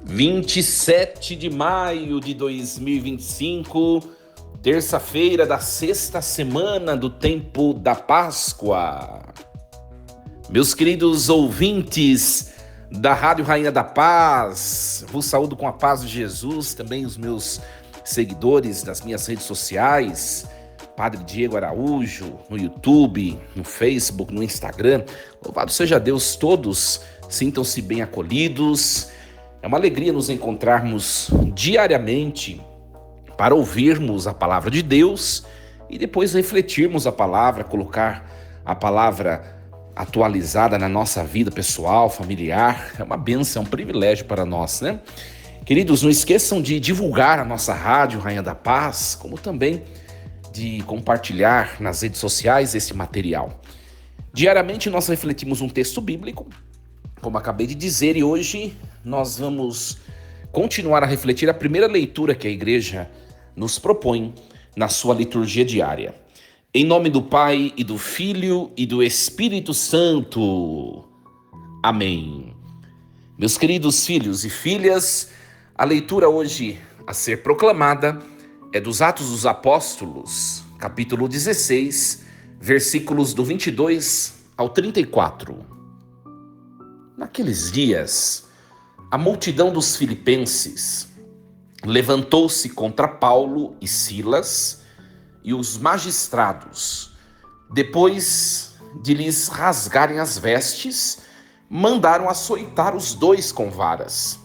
27 de maio de 2025, terça-feira da sexta semana do tempo da Páscoa. Meus queridos ouvintes da Rádio Rainha da Paz, vos saúdo com a paz de Jesus, também os meus seguidores das minhas redes sociais, Padre Diego Araújo, no YouTube, no Facebook, no Instagram. Louvado seja Deus, todos sintam-se bem acolhidos. É uma alegria nos encontrarmos diariamente para ouvirmos a palavra de Deus e depois refletirmos a palavra, colocar a palavra atualizada na nossa vida pessoal, familiar. É uma bênção, é um privilégio para nós, né? Queridos, não esqueçam de divulgar a nossa rádio Rainha da Paz, como também de compartilhar nas redes sociais esse material. Diariamente nós refletimos um texto bíblico, como acabei de dizer, e hoje nós vamos continuar a refletir a primeira leitura que a igreja nos propõe na sua liturgia diária. Em nome do Pai, e do Filho, e do Espírito Santo. Amém. Meus queridos filhos e filhas, a leitura hoje a ser proclamada é dos Atos dos Apóstolos, capítulo 16, versículos do 22 ao 34. Naqueles dias, a multidão dos filipenses levantou-se contra Paulo e Silas e os magistrados, depois de lhes rasgarem as vestes, mandaram açoitar os dois com varas.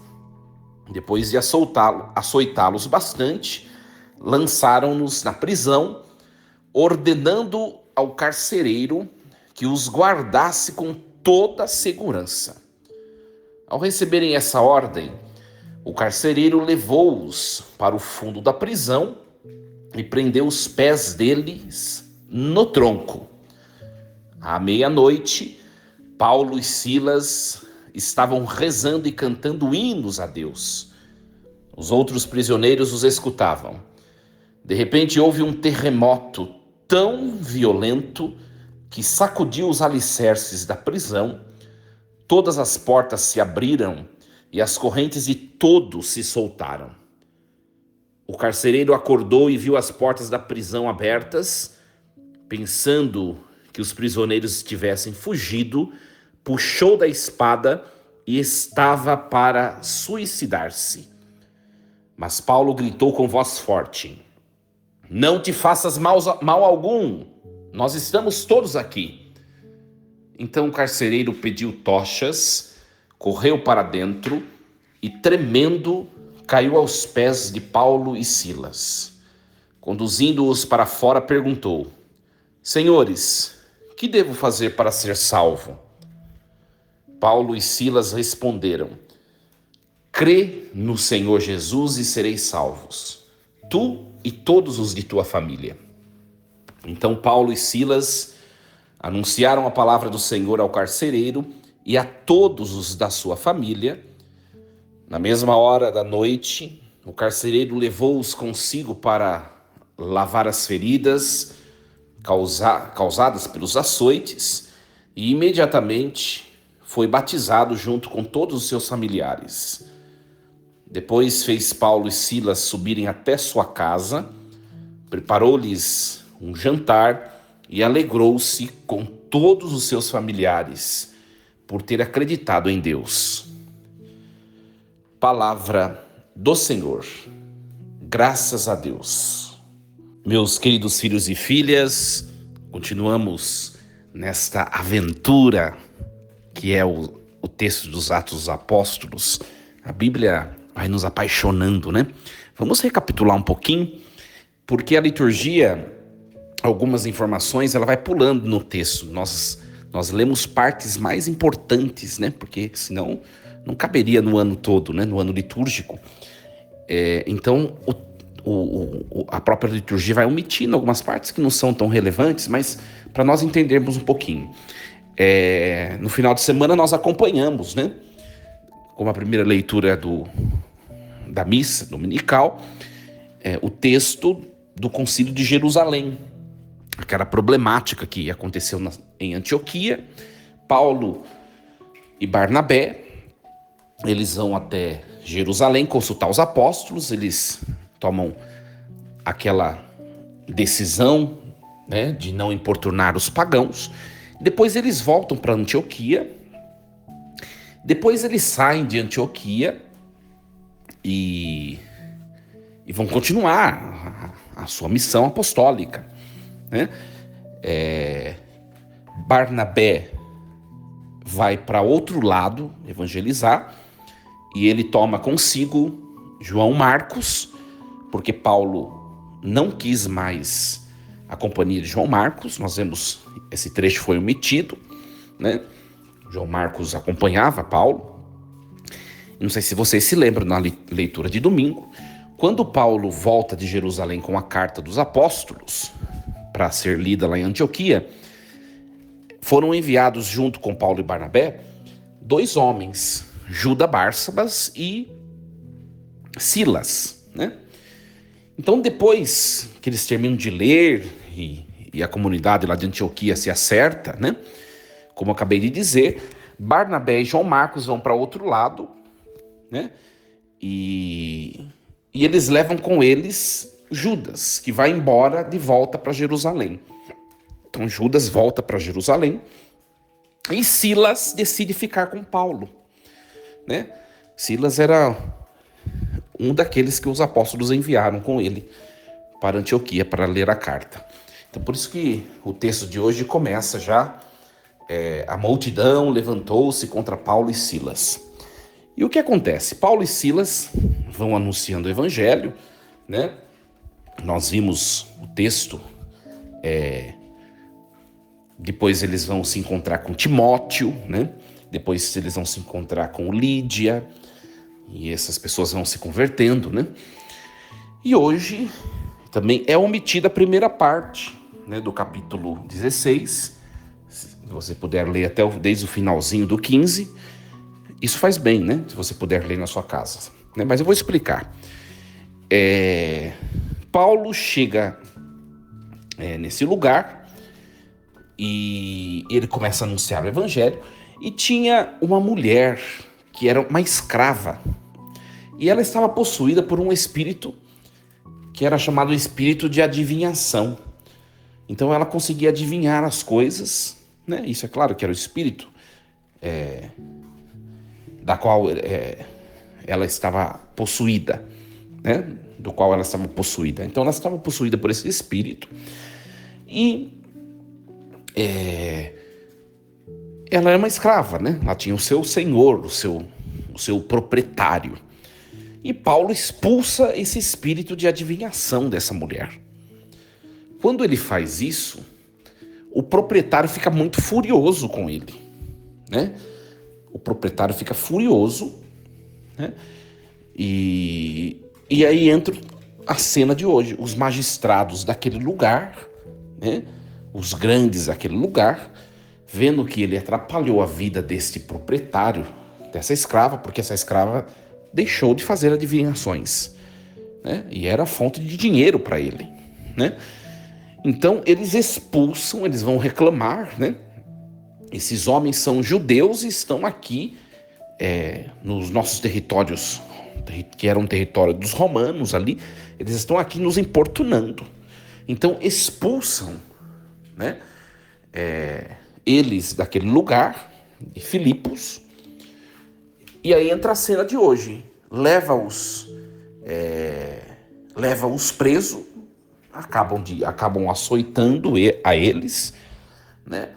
Depois de açoitá-los bastante, lançaram-nos na prisão, ordenando ao carcereiro que os guardasse com toda a segurança. Ao receberem essa ordem, o carcereiro levou-os para o fundo da prisão e prendeu os pés deles no tronco. À meia-noite, Paulo e Silas estavam rezando e cantando hinos a Deus. Os outros prisioneiros os escutavam. De repente houve um terremoto tão violento que sacudiu os alicerces da prisão. Todas as portas se abriram e as correntes de todos se soltaram. O carcereiro acordou e viu as portas da prisão abertas. Pensando que os prisioneiros tivessem fugido, puxou da espada e estava para suicidar-se. Mas Paulo gritou com voz forte: "Não te faças mal algum, nós estamos todos aqui." Então o carcereiro pediu tochas, correu para dentro e, tremendo, caiu aos pés de Paulo e Silas. Conduzindo-os para fora, perguntou: "Senhores, que devo fazer para ser salvo?" Paulo e Silas responderam: "Crê no Senhor Jesus e sereis salvos, tu e todos os de tua família." Então Paulo e Silas anunciaram a palavra do Senhor ao carcereiro e a todos os da sua família. Na mesma hora da noite, o carcereiro levou-os consigo para lavar as feridas causadas pelos açoites e imediatamente foi batizado junto com todos os seus familiares. Depois fez Paulo e Silas subirem até sua casa, preparou-lhes um jantar e alegrou-se com todos os seus familiares por ter acreditado em Deus. Palavra do Senhor. Graças a Deus. Meus queridos filhos e filhas, continuamos nesta aventura que é o texto dos Atos dos Apóstolos. A Bíblia vai nos apaixonando, né? Vamos recapitular um pouquinho, porque a liturgia, algumas informações, ela vai pulando no texto. Nós lemos partes mais importantes, né? Porque senão não caberia no ano todo, né? No ano litúrgico. Então, a própria liturgia vai omitindo algumas partes que não são tão relevantes, mas para nós entendermos um pouquinho. No final de semana nós acompanhamos, né? Como a primeira leitura da missa dominical, o texto do Concílio de Jerusalém, aquela problemática que aconteceu em Antioquia. Paulo e Barnabé, eles vão até Jerusalém consultar os apóstolos, eles tomam aquela decisão, né, de não importunar os pagãos. Depois eles voltam para Antioquia. Depois eles saem de Antioquia e vão continuar a sua missão apostólica, né? Barnabé vai para outro lado evangelizar e ele toma consigo João Marcos, porque Paulo não quis mais a companhia de João Marcos. Nós vemos, esse trecho foi omitido, né? João Marcos acompanhava Paulo. Não sei se vocês se lembram na leitura de domingo, quando Paulo volta de Jerusalém com a carta dos apóstolos para ser lida lá em Antioquia, foram enviados junto com Paulo e Barnabé 2 homens, Judas Barsabas e Silas, né? Então, depois que eles terminam de ler e a comunidade lá de Antioquia se acerta, né? Como eu acabei de dizer, Barnabé e João Marcos vão para outro lado, né? E eles levam com eles Judas, que vai embora de volta para Jerusalém. Então Judas volta para Jerusalém e Silas decide ficar com Paulo, né? Silas era um daqueles que os apóstolos enviaram com ele para Antioquia para ler a carta. Então por isso que o texto de hoje começa já, a multidão levantou-se contra Paulo e Silas. E o que acontece? Paulo e Silas vão anunciando o evangelho, né? Nós vimos o texto, depois eles vão se encontrar com Timóteo, né? Depois eles vão se encontrar com Lídia, e essas pessoas vão se convertendo, né? E hoje também é omitida a primeira parte, né, do capítulo 16. Se você puder ler até desde o finalzinho do 15, isso faz bem, né? Se você puder ler na sua casa, né? Mas eu vou explicar. Paulo chega nesse lugar e ele começa a anunciar o evangelho, e tinha uma mulher que era uma escrava, e ela estava possuída por um espírito que era chamado espírito de adivinhação. Então ela conseguia adivinhar as coisas, né? Isso é claro que era o espírito da qual ela estava possuída, né? Do qual ela estava possuída. Então ela estava possuída por esse espírito e ela era uma escrava, né? Ela tinha o seu senhor, o seu proprietário. E Paulo expulsa esse espírito de adivinhação dessa mulher. Quando ele faz isso, o proprietário fica muito furioso com ele, né? O proprietário fica furioso, né? E aí entra a cena de hoje. Os magistrados daquele lugar, né? Os grandes daquele lugar, vendo que ele atrapalhou a vida desse proprietário, dessa escrava, porque essa escrava deixou de fazer adivinhações, né? E era fonte de dinheiro para ele, né? Então eles expulsam, eles vão reclamar, né? Esses homens são judeus e estão aqui nos nossos territórios, que era um território dos romanos ali, eles estão aqui nos importunando. Então expulsam, né, eles daquele lugar, de Filipos, e aí entra a cena de hoje. Leva-os presos, acabam açoitando a eles, né?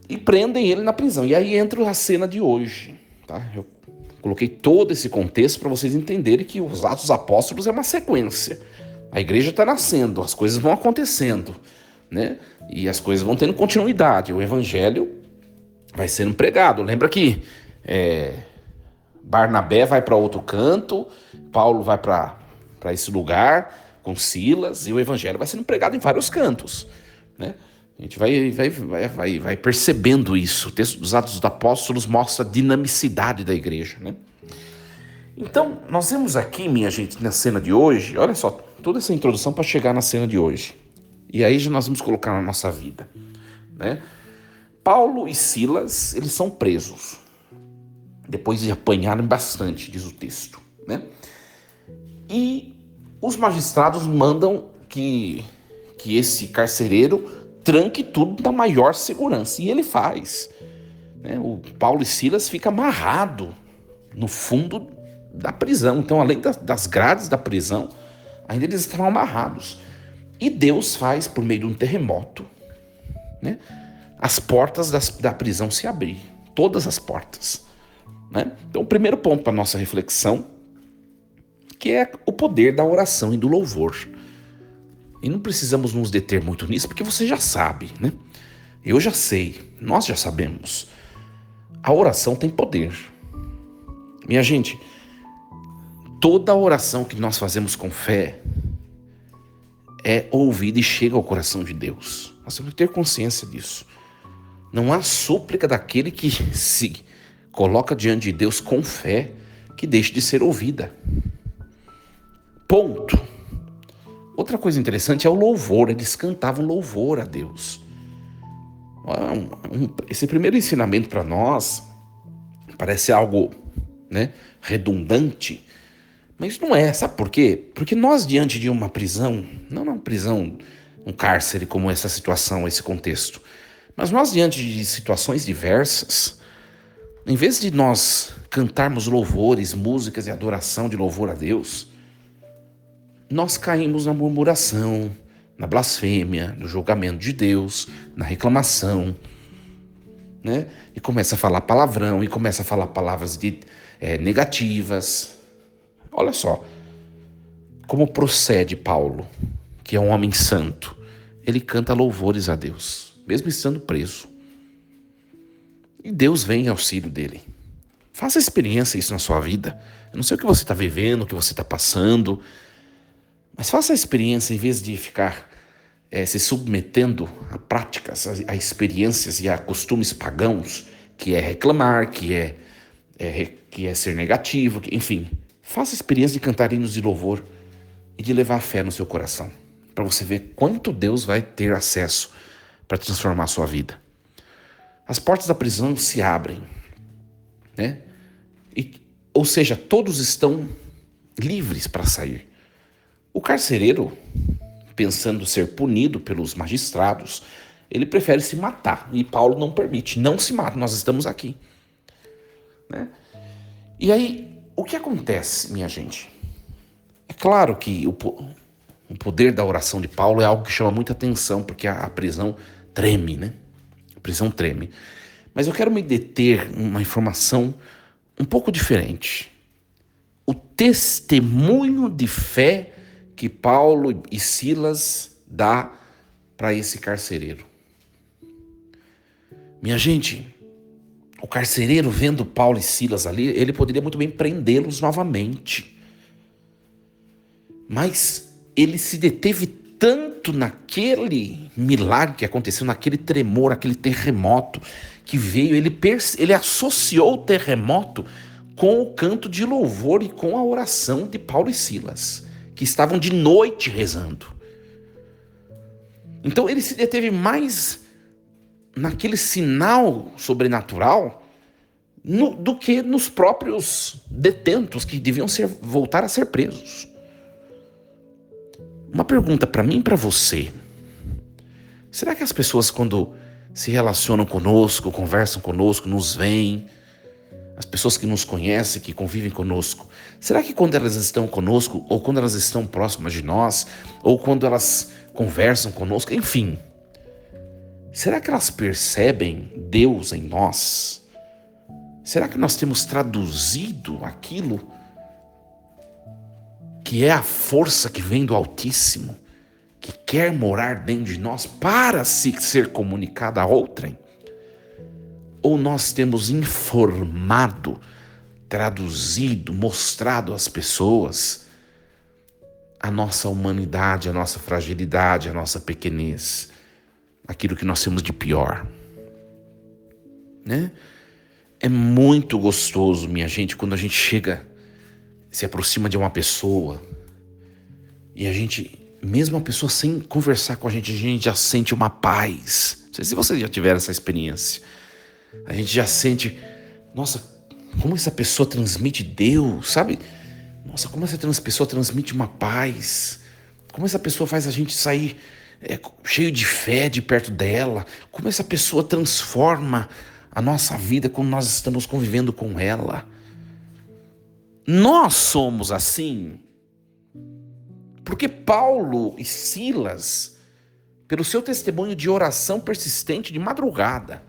E prendem ele na prisão. E aí entra a cena de hoje, tá? Eu coloquei todo esse contexto para vocês entenderem que os Atos dos Apóstolos é uma sequência. A igreja está nascendo, as coisas vão acontecendo, né? E as coisas vão tendo continuidade. O evangelho vai sendo pregado. Lembra que Barnabé vai para outro canto, Paulo vai para esse lugar com Silas, e o evangelho vai sendo pregado em vários cantos, né? A gente vai percebendo isso. O texto dos Atos dos Apóstolos mostra a dinamicidade da igreja, né? Então, nós vemos aqui, minha gente, na cena de hoje, olha só, toda essa introdução para chegar na cena de hoje. E aí já nós vamos colocar na nossa vida, né? Paulo e Silas, eles são presos. depois de apanharem bastante, diz o texto, né? E os magistrados mandam que esse carcereiro tranque tudo na maior segurança. E ele faz, né? O Paulo e Silas ficam amarrados no fundo da prisão. Então, além das grades da prisão, ainda eles estavam amarrados. E Deus faz, por meio de um terremoto, né, as portas da prisão se abrir. Todas as portas. Né? Então, o primeiro ponto para a nossa reflexão, que é o poder da oração e do louvor. E não precisamos nos deter muito nisso, porque você já sabe, né? Eu já sei, nós já sabemos. A oração tem poder. Minha gente, toda oração que nós fazemos com fé é ouvida e chega ao coração de Deus. Nós temos que ter consciência disso. Não há súplica daquele que se coloca diante de Deus com fé que deixe de ser ouvida. Ponto. Outra coisa interessante é o louvor. Eles cantavam louvor a Deus. Esse primeiro ensinamento para nós parece algo, né, redundante, mas não é. Sabe por quê? Porque nós, diante de uma prisão, não uma prisão, um cárcere como essa situação, esse contexto, mas nós, diante de situações diversas, em vez de nós cantarmos louvores, músicas e adoração de louvor a Deus, nós caímos na murmuração, na blasfêmia, no julgamento de Deus, na reclamação, né? E começa a falar palavrão, e começa a falar palavras negativas. Olha só como procede Paulo, que é um homem santo. Ele canta louvores a Deus, mesmo estando preso. E Deus vem em auxílio dele. Faça experiência isso na sua vida. Eu não sei o que você está vivendo, o que você está passando, mas faça a experiência, em vez de ficar se submetendo a práticas, a experiências e a costumes pagãos, que é reclamar, que é ser negativo, enfim. Faça a experiência de cantar hinos de louvor e de levar fé no seu coração, para você ver quanto Deus vai ter acesso para transformar a sua vida. As portas da prisão se abrem, né? Ou seja, todos estão livres para sair. O carcereiro, pensando ser punido pelos magistrados, ele prefere se matar. E Paulo não permite, não se mata, nós estamos aqui. Né? E aí, o que acontece, minha gente? É claro que o poder da oração de Paulo é algo que chama muita atenção, porque a prisão treme, né? A prisão treme. Mas eu quero me deter numa informação um pouco diferente. O testemunho de fé que Paulo e Silas dá para esse carcereiro. Minha gente, o carcereiro, vendo Paulo e Silas ali, ele poderia muito bem prendê-los novamente. Mas ele se deteve tanto naquele milagre que aconteceu, naquele tremor, aquele terremoto que veio. Ele associou o terremoto com o canto de louvor e com a oração de Paulo e Silas, que estavam de noite rezando. Então ele se deteve mais naquele sinal sobrenatural do que nos próprios detentos que deviam voltar a ser presos. Uma pergunta para mim e para você. Será que as pessoas, quando se relacionam conosco, conversam conosco, nos veem, as pessoas que nos conhecem, que convivem conosco, será que quando elas estão conosco, ou quando elas estão próximas de nós, ou quando elas conversam conosco, enfim, será que elas percebem Deus em nós? Será que nós temos traduzido aquilo que é a força que vem do Altíssimo, que quer morar dentro de nós para ser comunicada a outrem? Ou nós temos informado, traduzido, mostrado às pessoas a nossa humanidade, a nossa fragilidade, a nossa pequenez, aquilo que nós temos de pior, né? É muito gostoso, minha gente, quando a gente se aproxima de uma pessoa e a gente, mesmo a pessoa sem conversar com a gente já sente uma paz. Não sei se vocês já tiveram essa experiência. A gente já sente, nossa, Como essa pessoa transmite Deus, sabe? Nossa, como essa pessoa transmite uma paz. Como essa pessoa faz a gente sair cheio de fé de perto dela. Como essa pessoa transforma a nossa vida quando nós estamos convivendo com ela. Nós somos assim porque Paulo e Silas, pelo seu testemunho de oração persistente de madrugada,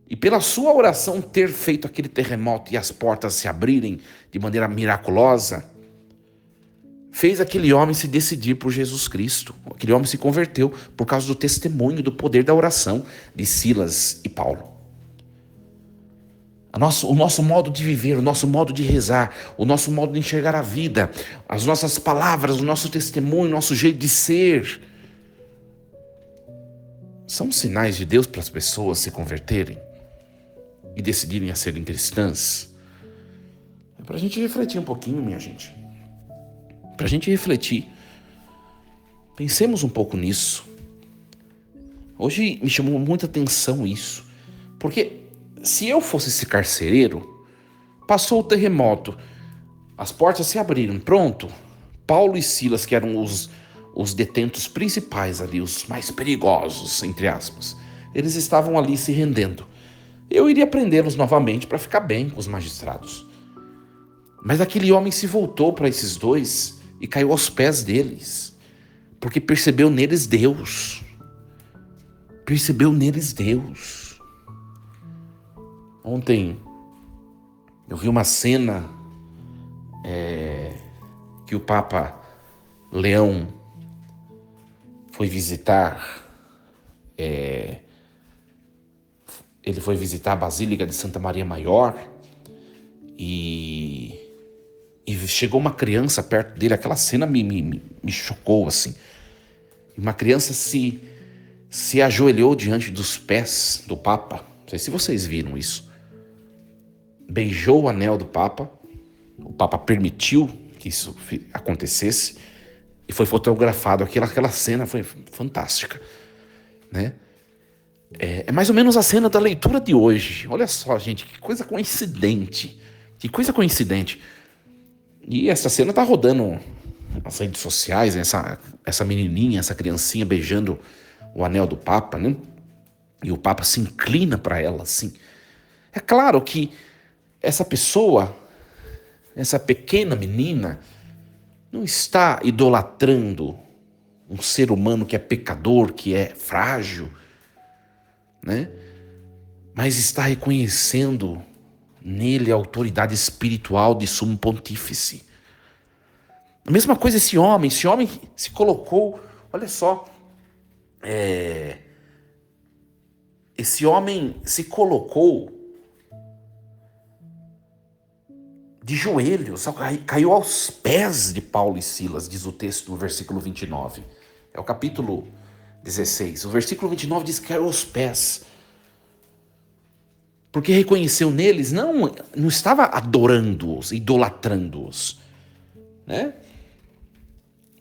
e pela sua oração ter feito aquele terremoto e as portas se abrirem de maneira miraculosa, fez aquele homem se decidir por Jesus Cristo. Aquele homem se converteu por causa do testemunho, do poder da oração de Silas e Paulo. O nosso modo de viver, o nosso modo de rezar, o nosso modo de enxergar a vida, as nossas palavras, o nosso testemunho, o nosso jeito de ser, são sinais de Deus para as pessoas se converterem e decidirem a serem cristãs. É para a gente refletir um pouquinho, minha gente. Para a gente refletir. Pensemos um pouco nisso. Hoje me chamou muita atenção isso. Porque se eu fosse esse carcereiro, passou o terremoto, as portas se abriram, pronto. Paulo e Silas, que eram os detentos principais ali, os mais perigosos, entre aspas, eles estavam ali se rendendo. Eu iria prendê-los novamente para ficar bem com os magistrados. Mas aquele homem se voltou para esses dois e caiu aos pés deles, porque percebeu neles Deus. Percebeu neles Deus. Ontem eu vi uma cena que o Papa Leão foi visitar. Ele foi visitar a Basílica de Santa Maria Maior e chegou uma criança perto dele. Aquela cena me chocou, assim. Uma criança se ajoelhou diante dos pés do Papa. Não sei se vocês viram isso. Beijou o anel do Papa. O Papa permitiu que isso acontecesse e foi fotografado. Aquela cena foi fantástica, né? É mais ou menos a cena da leitura de hoje. Olha só, gente, que coisa coincidente. Que coisa coincidente. E essa cena tá rodando nas redes sociais, essa menininha, essa criancinha beijando o anel do Papa, né? E o Papa se inclina para ela, assim. É claro que essa pessoa, essa pequena menina, não está idolatrando um ser humano que é pecador, que é frágil, né? Mas está reconhecendo nele a autoridade espiritual de sumo pontífice. A mesma coisa esse homem se colocou, olha só, esse homem se colocou de joelhos, caiu aos pés de Paulo e Silas, diz o texto no versículo 29. É o capítulo 16. O versículo 29 diz que caiu aos pés. Porque reconheceu neles, não estava adorando-os, idolatrando-os, né?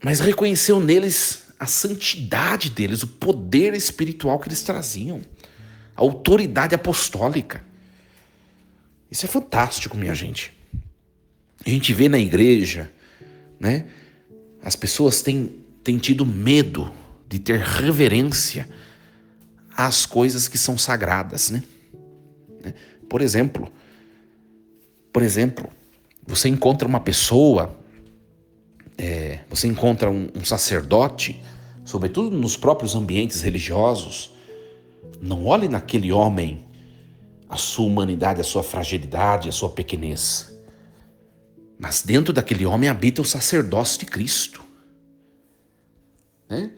Mas reconheceu neles a santidade deles, o poder espiritual que eles traziam, a autoridade apostólica. Isso é fantástico, minha gente. A gente vê na igreja, né? As pessoas têm tido medo de ter reverência às coisas que são sagradas, né? Por exemplo, você encontra uma pessoa, você encontra um sacerdote, sobretudo nos próprios ambientes religiosos. Não olhe naquele homem a sua humanidade, a sua fragilidade, a sua pequenez. Mas dentro daquele homem habita o sacerdócio de Cristo, né?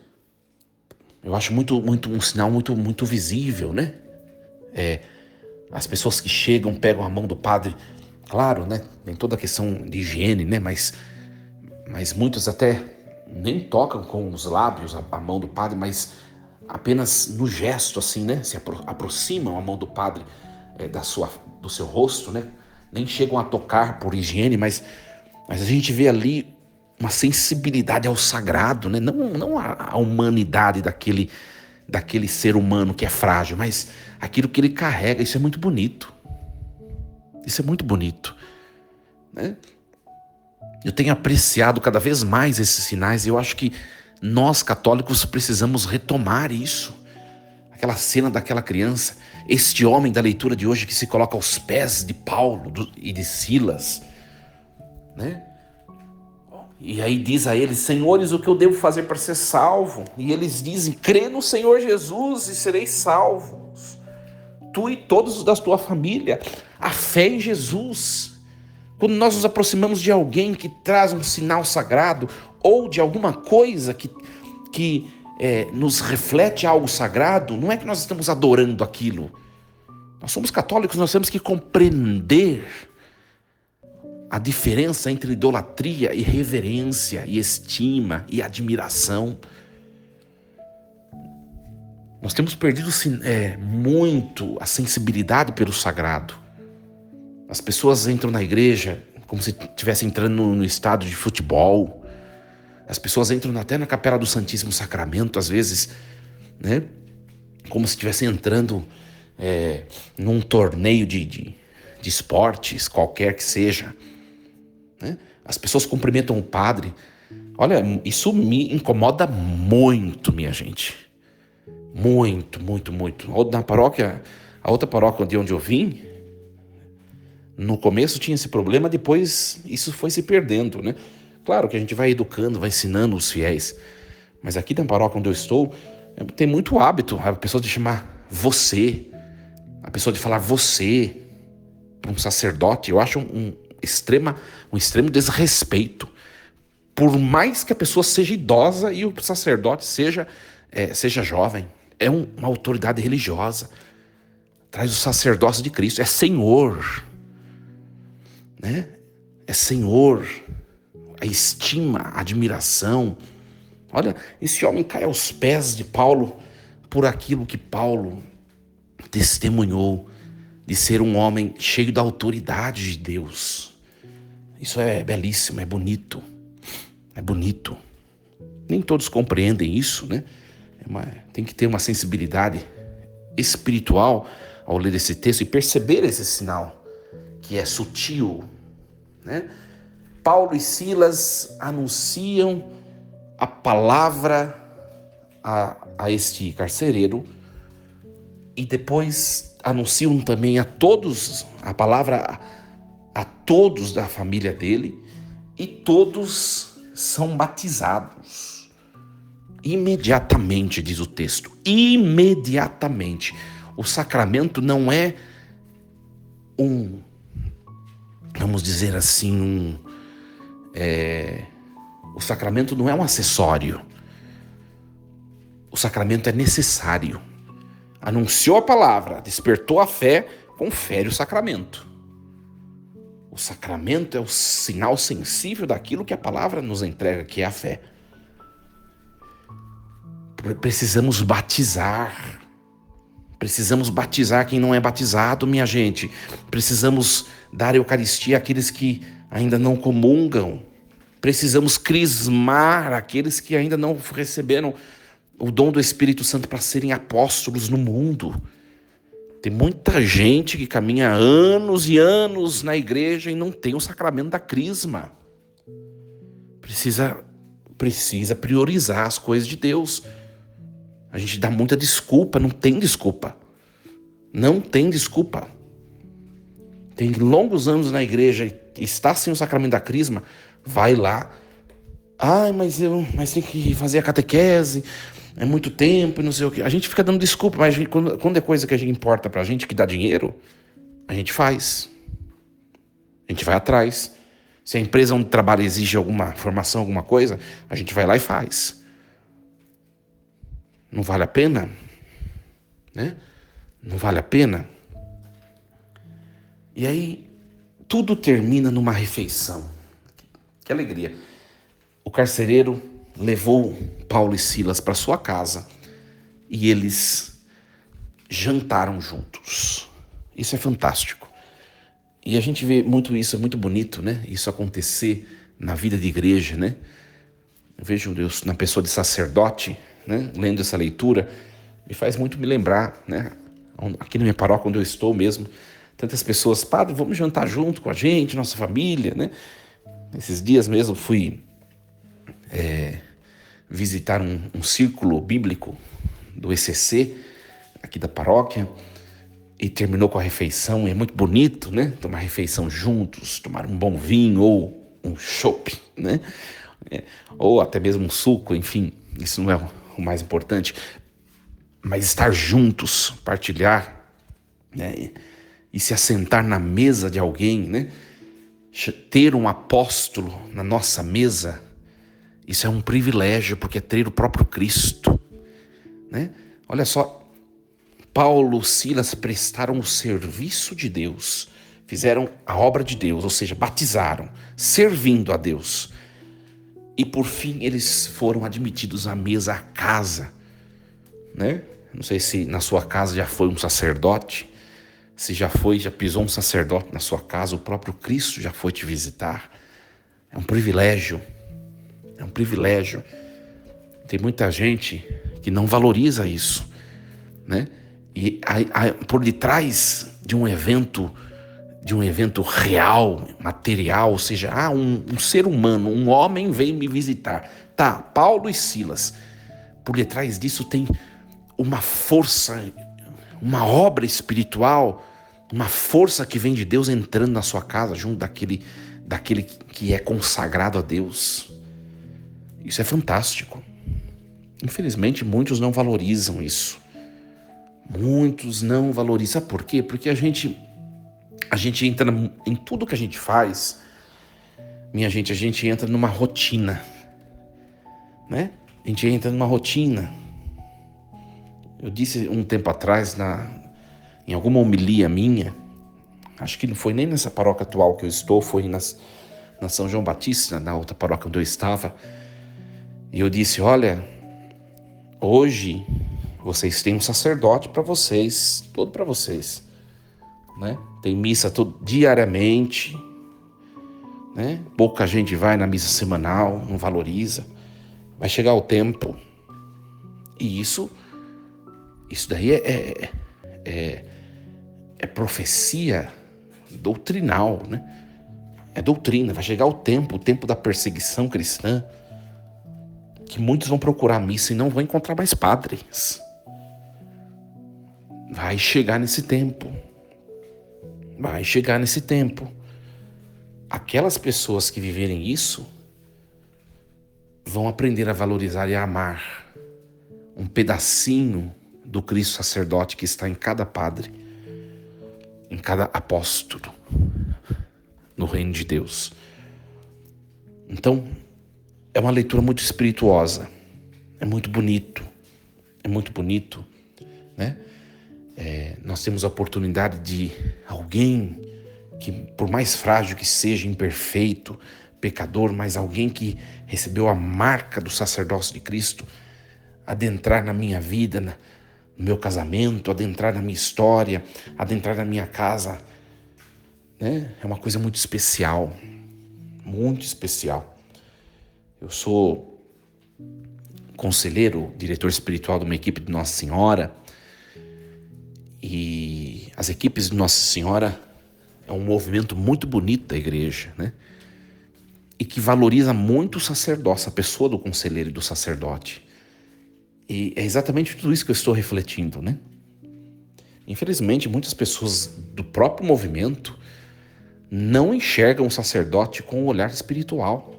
Eu acho um sinal muito visível, né? As pessoas que chegam, pegam a mão do padre, claro, né? Tem toda a questão de higiene, né? Mas muitos até nem tocam com os lábios a mão do padre, mas apenas no gesto, assim, né? Se aproximam a mão do padre do seu rosto, né? Nem chegam a tocar por higiene, mas a gente vê ali uma sensibilidade ao sagrado, né? Não a humanidade daquele ser humano que é frágil, mas aquilo que ele carrega. Isso é muito bonito. Isso é muito bonito, né? Eu tenho apreciado cada vez mais esses sinais e eu acho que nós católicos precisamos retomar isso. Aquela cena daquela criança, este homem da leitura de hoje que se coloca aos pés de Paulo e de Silas, né? E aí diz a eles: senhores, o que eu devo fazer para ser salvo? E eles dizem: crê no Senhor Jesus e sereis salvos, tu e todos da tua família. A fé em Jesus. Quando nós nos aproximamos de alguém que traz um sinal sagrado ou de alguma coisa que nos reflete algo sagrado, não é que nós estamos adorando aquilo. Nós somos católicos, nós temos que compreender a diferença entre idolatria e reverência, e estima e admiração. Nós temos perdido muito a sensibilidade pelo sagrado. As pessoas entram na igreja como se estivessem entrando no estádio de futebol. As pessoas entram até na capela do Santíssimo Sacramento, às vezes, né? Como se estivessem entrando num torneio de esportes, qualquer que seja, né? As pessoas cumprimentam o padre. Olha, isso me incomoda muito, minha gente. Muito, muito, muito. Na paróquia, a outra paróquia de onde eu vim, no começo tinha esse problema, depois isso foi se perdendo, né? Claro que a gente vai educando, vai ensinando os fiéis. Mas aqui na paróquia onde eu estou, tem muito hábito a pessoa de chamar você, a pessoa de falar você para um sacerdote. Eu acho um extremo desrespeito. Por mais que a pessoa seja idosa e o sacerdote seja jovem, é uma autoridade religiosa. Traz o sacerdócio de Cristo, é Senhor, né? É Senhor, a estima, a admiração. Olha, esse homem cai aos pés de Paulo por aquilo que Paulo testemunhou de ser um homem cheio da autoridade de Deus. Isso é belíssimo, é bonito. É bonito. Nem todos compreendem isso, né? Tem que ter uma sensibilidade espiritual ao ler esse texto e perceber esse sinal que é sutil, né? Paulo e Silas anunciam a palavra a este carcereiro e depois anunciam também a todos a palavra a todos da família dele, e todos são batizados imediatamente, diz o texto. Imediatamente. O sacramento não é vamos dizer assim, o sacramento não é um acessório. O sacramento é necessário. Anunciou a palavra, despertou a fé, confere o sacramento. O sacramento é o sinal sensível daquilo que a palavra nos entrega, que é a fé. Precisamos batizar. Precisamos batizar quem não é batizado, minha gente. Precisamos dar Eucaristia àqueles que ainda não comungam. Precisamos crismar aqueles que ainda não receberam o dom do Espírito Santo para serem apóstolos no mundo. Tem muita gente que caminha anos e anos na igreja e não tem o sacramento da crisma. Precisa priorizar as coisas de Deus. A gente dá muita desculpa, não tem desculpa. Não tem desculpa. Tem longos anos na igreja e está sem o sacramento da crisma, vai lá. Mas tem que fazer a catequese, é muito tempo e não sei o quê. A gente fica dando desculpa, mas quando é coisa que a gente importa pra gente, que dá dinheiro, a gente faz. A gente vai atrás. Se a empresa onde trabalha exige alguma formação, alguma coisa, a gente vai lá e faz. Não vale a pena? Né? Não vale a pena? E aí, tudo termina numa refeição. Que alegria. O carcereiro levou Paulo e Silas para sua casa e eles jantaram juntos. Isso é fantástico. E a gente vê muito isso, é muito bonito, né? Isso acontecer na vida de igreja, né? Eu vejo Deus na pessoa de sacerdote, né? Lendo essa leitura, me faz muito me lembrar, né? Aqui na minha paróquia onde eu estou mesmo, Tantas pessoas, padre, vamos jantar junto com a gente, nossa família, né? Esses dias mesmo fui visitar um círculo bíblico do ECC, aqui da paróquia, e terminou com a refeição. É muito bonito, né? Tomar refeição juntos, tomar um bom vinho ou um chopp, né? Ou até mesmo um suco, enfim, isso não é o mais importante. Mas estar juntos, partilhar, né? E se assentar na mesa de alguém, né? Ter um apóstolo na nossa mesa, isso é um privilégio, porque é ter o próprio Cristo, né? Olha só, Paulo e Silas prestaram o serviço de Deus, fizeram a obra de Deus, ou seja, batizaram, servindo a Deus. E por fim eles foram admitidos à mesa, à casa, né? Não sei se na sua casa já foi um sacerdote, se já pisou um sacerdote na sua casa, o próprio Cristo já foi te visitar. É um privilégio, é um privilégio. Tem muita gente que não valoriza isso, né? E por detrás de um evento real, material, ou seja, um ser humano, um homem veio me visitar. Tá, Paulo e Silas. Por detrás disso tem uma força, uma obra espiritual, uma força que vem de Deus entrando na sua casa, junto daquele que é consagrado a Deus. Isso é fantástico. Infelizmente, muitos não valorizam isso. Muitos não valorizam. Por quê? Porque a gente entra em tudo que a gente faz, minha gente, a gente entra numa rotina, né? A gente entra numa rotina. Eu disse um tempo atrás, em alguma homilia minha, acho que não foi nem nessa paróquia atual que eu estou, foi na São João Batista, na outra paróquia onde eu estava, e eu disse, olha, hoje vocês têm um sacerdote para vocês, todo para vocês, né? Tem missa diariamente, né? Pouca gente vai na missa semanal, não valoriza. Vai chegar o tempo, e isso daí é profecia doutrinal, né? É doutrina. Vai chegar o tempo da perseguição cristã, que muitos vão procurar a missa e não vão encontrar mais padres. Vai chegar nesse tempo. Vai chegar nesse tempo. Aquelas pessoas que viverem isso vão aprender a valorizar e a amar um pedacinho do Cristo sacerdote que está em cada padre, em cada apóstolo, no reino de Deus. Então, é uma leitura muito espirituosa, é muito bonito, né? Nós temos a oportunidade de alguém que, por mais frágil que seja, imperfeito, pecador, mas alguém que recebeu a marca do sacerdócio de Cristo, adentrar na minha vida, no meu casamento, adentrar na minha história, adentrar na minha casa, né? É uma coisa muito especial, muito especial. Eu sou conselheiro, diretor espiritual de uma equipe de Nossa Senhora, e as equipes de Nossa Senhora é um movimento muito bonito da igreja, né? E que valoriza muito o sacerdócio, a pessoa do conselheiro e do sacerdote. E é exatamente tudo isso que eu estou refletindo, né? Infelizmente, muitas pessoas do próprio movimento não enxergam o sacerdote com um olhar espiritual,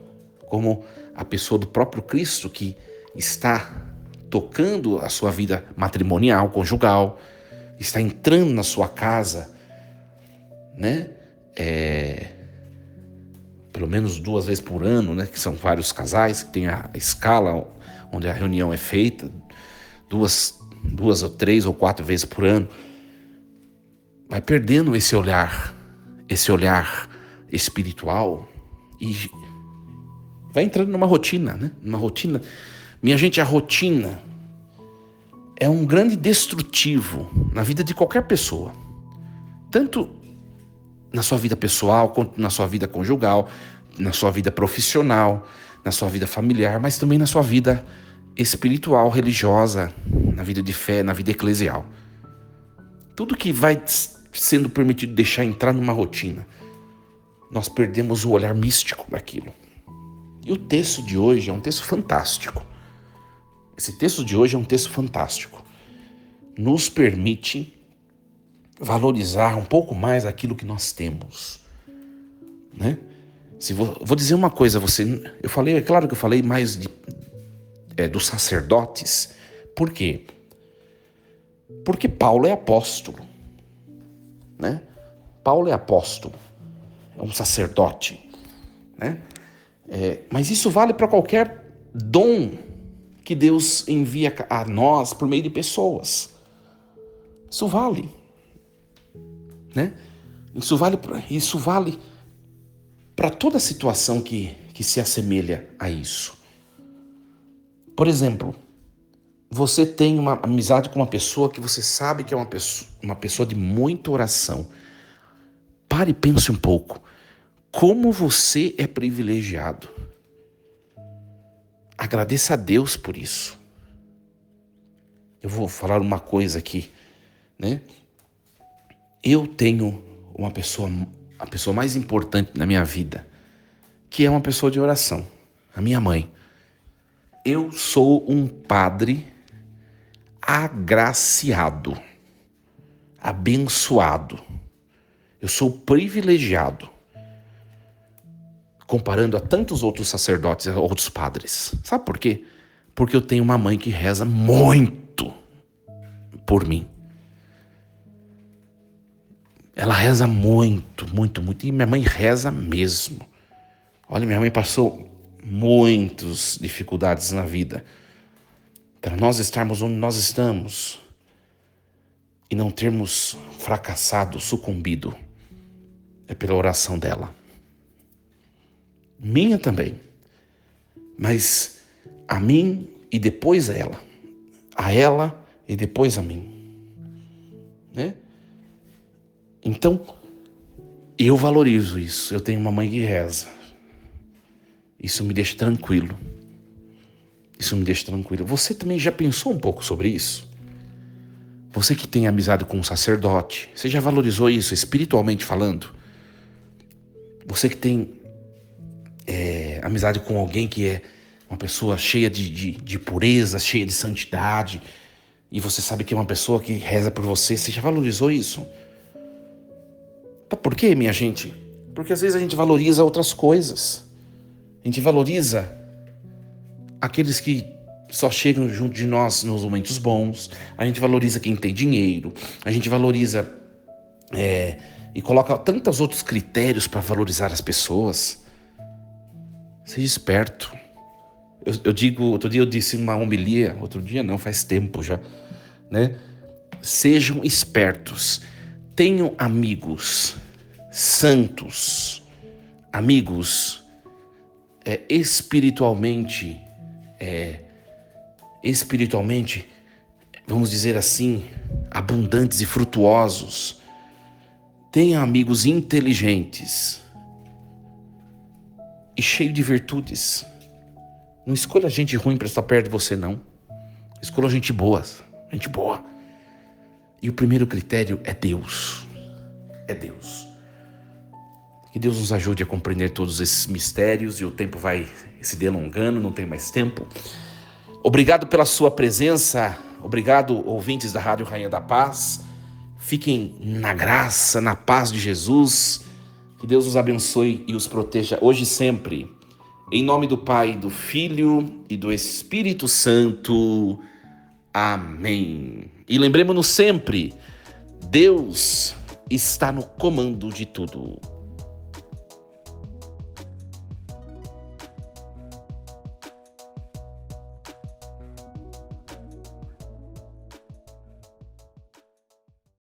como a pessoa do próprio Cristo que está tocando a sua vida matrimonial, conjugal, está entrando na sua casa, né? Pelo menos 2 vezes por ano, né? Que são vários casais, que tem a escala onde a reunião é feita, duas ou 3 ou 4 vezes por ano. Vai perdendo esse olhar espiritual e vai entrando numa rotina, né? Numa rotina. Minha gente, a rotina é um grande destrutivo na vida de qualquer pessoa. Tanto na sua vida pessoal, quanto na sua vida conjugal, na sua vida profissional, na sua vida familiar, mas também na sua vida espiritual, religiosa, na vida de fé, na vida eclesial. Tudo que vai sendo permitido deixar entrar numa rotina, nós perdemos o olhar místico daquilo. E o texto de hoje é um texto fantástico. Esse texto de hoje é um texto fantástico. Nos permite valorizar um pouco mais aquilo que nós temos, né? Vou dizer uma coisa a você. É claro que eu falei mais dos sacerdotes. Por quê? Porque Paulo é apóstolo, né? Paulo é apóstolo, é um sacerdote, né? Mas isso vale para qualquer dom que Deus envia a nós por meio de pessoas. Isso vale, né? Isso vale para toda situação que se assemelha a isso. Por exemplo, você tem uma amizade com uma pessoa que você sabe que é uma pessoa de muita oração. Pare e pense um pouco. Como você é privilegiado. Agradeça a Deus por isso. Eu vou falar uma coisa aqui, né? Eu tenho a pessoa mais importante na minha vida, que é uma pessoa de oração, a minha mãe. Eu sou um padre agraciado, abençoado. Eu sou privilegiado, comparando a tantos outros sacerdotes, a outros padres. Sabe por quê? Porque eu tenho uma mãe que reza muito por mim. Ela reza muito, muito, muito. E minha mãe reza mesmo. Olha, minha mãe passou muitas dificuldades na vida para nós estarmos onde nós estamos e não termos fracassado, sucumbido. É pela oração dela. Minha também. Mas a mim e depois a ela. A ela e depois a mim. Né? Então, eu valorizo isso. Eu tenho uma mãe que reza. Isso me deixa tranquilo. Isso me deixa tranquilo. Você também já pensou um pouco sobre isso? Você que tem amizade com um sacerdote, você já valorizou isso espiritualmente falando? Você que tem amizade com alguém que é uma pessoa cheia de pureza, cheia de santidade, e você sabe que é uma pessoa que reza por você, você já valorizou isso? Por quê, minha gente? Porque às vezes a gente valoriza outras coisas. A gente valoriza aqueles que só chegam junto de nós nos momentos bons. A gente valoriza quem tem dinheiro. A gente valoriza e coloca tantos outros critérios para valorizar as pessoas. Seja esperto. Outro dia eu disse numa homilia, outro dia não, faz tempo já, né? Sejam espertos. Tenham amigos santos, amigos espiritualmente, vamos dizer assim, abundantes e frutuosos. Tenha amigos inteligentes e cheios de virtudes. Não escolha gente ruim para estar perto de você, não. Escolha gente boa, gente boa. E o primeiro critério é Deus. É Deus. Que Deus nos ajude a compreender todos esses mistérios e o tempo vai se delongando, não tem mais tempo. Obrigado pela sua presença. Obrigado, ouvintes da Rádio Rainha da Paz. Fiquem na graça, na paz de Jesus. Que Deus os abençoe e os proteja hoje e sempre. Em nome do Pai, do Filho e do Espírito Santo. Amém. E lembremos-nos sempre, Deus está no comando de tudo.